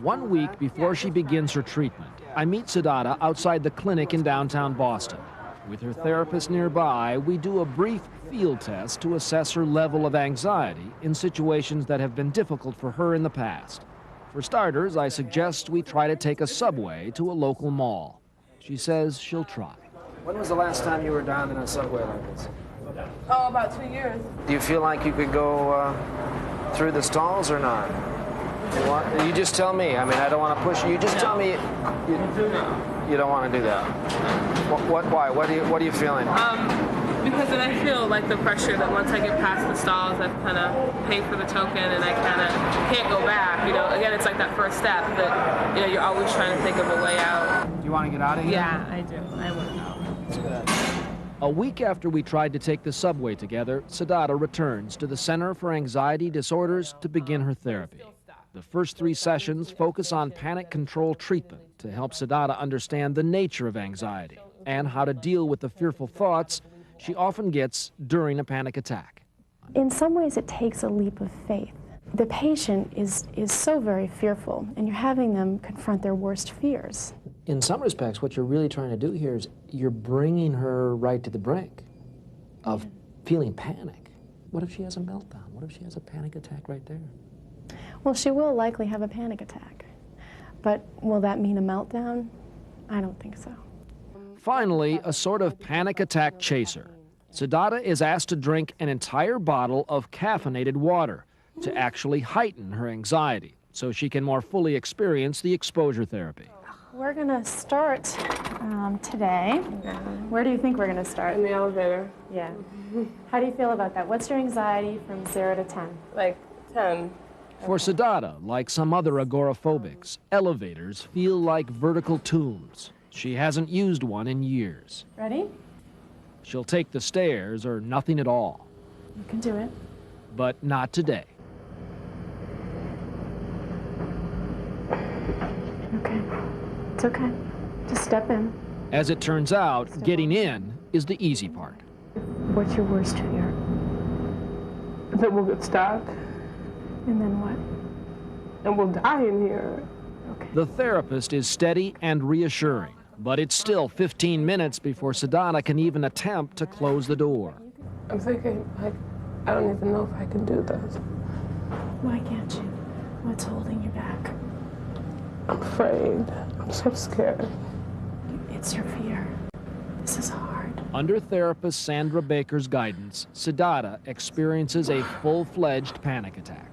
1 week before she begins her treatment, I meet Siddhartha outside the clinic in downtown Boston. With her therapist nearby, we do a brief field test to assess her level of anxiety in situations that have been difficult for her in the past. For starters, I suggest we try to take a subway to a local mall. She says she'll try. When was the last time you were down in a subway like this? Oh, about 2 years. Do you feel like you could go through the stalls or not? You just tell me. I mean, I don't want to push you. You just tell me you don't want to do that. Why? What are you feeling? Because then I feel like the pressure that once I get past the stalls, I've kind of paid for the token and I kind of can't go back. You know, again, it's like that first step that, you know, you're always trying to think of a way out. Do you want to get out of here? Yeah, I do. I want to know. A week after we tried to take the subway together, Siddhartha returns to the Center for Anxiety Disorders to begin her therapy. The first 3 sessions focus on panic control treatment to help Siddhartha understand the nature of anxiety and how to deal with the fearful thoughts she often gets during a panic attack. In some ways, it takes a leap of faith. The patient is so very fearful, and you're having them confront their worst fears. In some respects, what you're really trying to do here is you're bringing her right to the brink of feeling panic. What if she has a meltdown? What if she has a panic attack right there? Well, she will likely have a panic attack. But will that mean a meltdown? I don't think so. Finally, a sort of panic attack chaser. Siddhartha is asked to drink an entire bottle of caffeinated water to actually heighten her anxiety so she can more fully experience the exposure therapy. We're going to start today. Where do you think we're going to start? In the elevator. Yeah. How do you feel about that? What's your anxiety from 0 to 10? Like 10. For Siddhartha, like some other agoraphobics, elevators feel like vertical tombs. She hasn't used one in years. Ready? She'll take the stairs or nothing at all. You can do it. But not today. Okay. It's okay. Just step in. As it turns out, getting in is the easy part. What's your worst fear? That we'll get stuck. And then what? And we'll die in here. Okay. The therapist is steady and reassuring, but it's still 15 minutes before Siddhartha can even attempt to close the door. I'm thinking, like, I don't even know if I can do this. Why can't you? What's holding you back? I'm afraid. I'm so scared. It's your fear. This is hard. Under therapist Sandra Baker's guidance, Siddhartha experiences a full-fledged panic attack.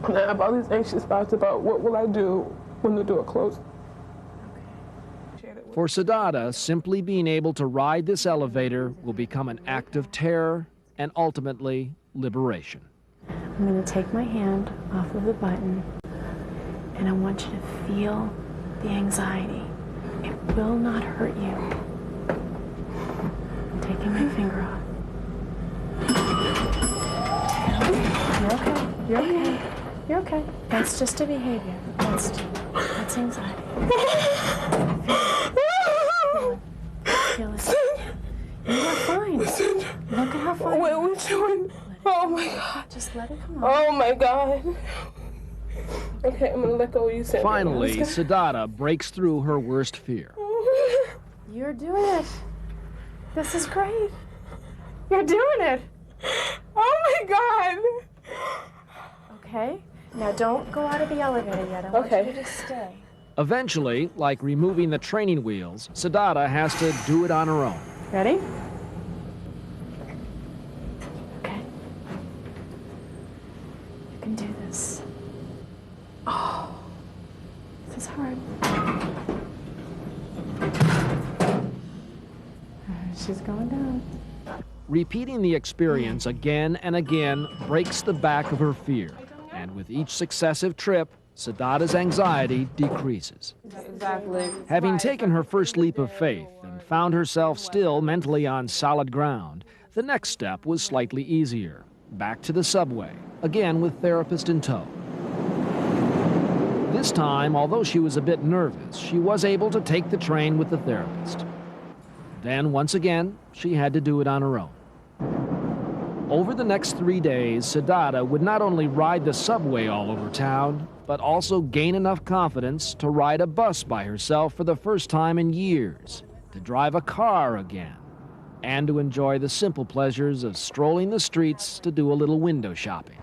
And I have all these anxious thoughts about what will I do when the door closes. For Siddhartha, simply being able to ride this elevator will become an act of terror and ultimately liberation. I'm going to take my hand off of the button, and I want you to feel the anxiety. It will not hurt you. I'm taking my finger off. You're okay. You're okay. You're okay. That's just a behavior. That's anxiety. Feel it. You are fine. Look at how fine. What are we doing? Oh my God. Just let it come on. Oh my God. Okay, I'm gonna let go of you, Sandra. Finally, Siddhartha breaks through her worst fear. You're doing it. This is great. You're doing it. Oh my God. Okay. Now don't go out of the elevator yet. I want you to just stay. Eventually, like removing the training wheels, Siddhartha has to do it on her own. Ready? Okay. You can do this. Oh, this is hard. She's going down. Repeating the experience again and again breaks the back of her fear. And with each successive trip, Siddhartha's anxiety decreases. Exactly. Having taken her first leap of faith and found herself still mentally on solid ground, the next step was slightly easier. Back to the subway, again with therapist in tow. This time, although she was a bit nervous, she was able to take the train with the therapist. Then, once again, she had to do it on her own. Over the next 3 days, Siddhartha would not only ride the subway all over town, but also gain enough confidence to ride a bus by herself for the first time in years, to drive a car again, and to enjoy the simple pleasures of strolling the streets to do a little window shopping.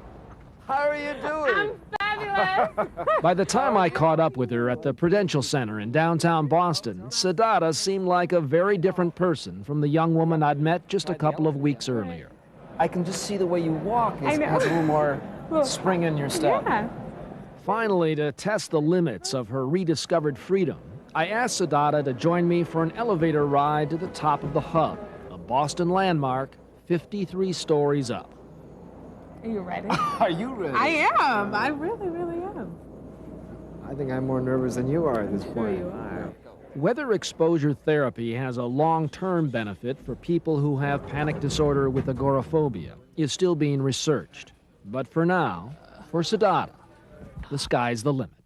How are you doing? I'm fabulous. By the time I caught up with her at the Prudential Center in downtown Boston, Siddhartha seemed like a very different person from the young woman I'd met just a couple of weeks earlier. I can just see the way you walk. I It know. has a little more spring in your step. Yeah. Finally, to test the limits of her rediscovered freedom, I asked Siddhartha to join me for an elevator ride to the top of the Hub, a Boston landmark 53 stories up. Are you ready? Are you ready? I am. I really, really am. I think I'm more nervous than you are at this Sure point. you are. Whether exposure therapy has a long-term benefit for people who have panic disorder with agoraphobia is still being researched. But for now, for Siddhartha, the sky's the limit.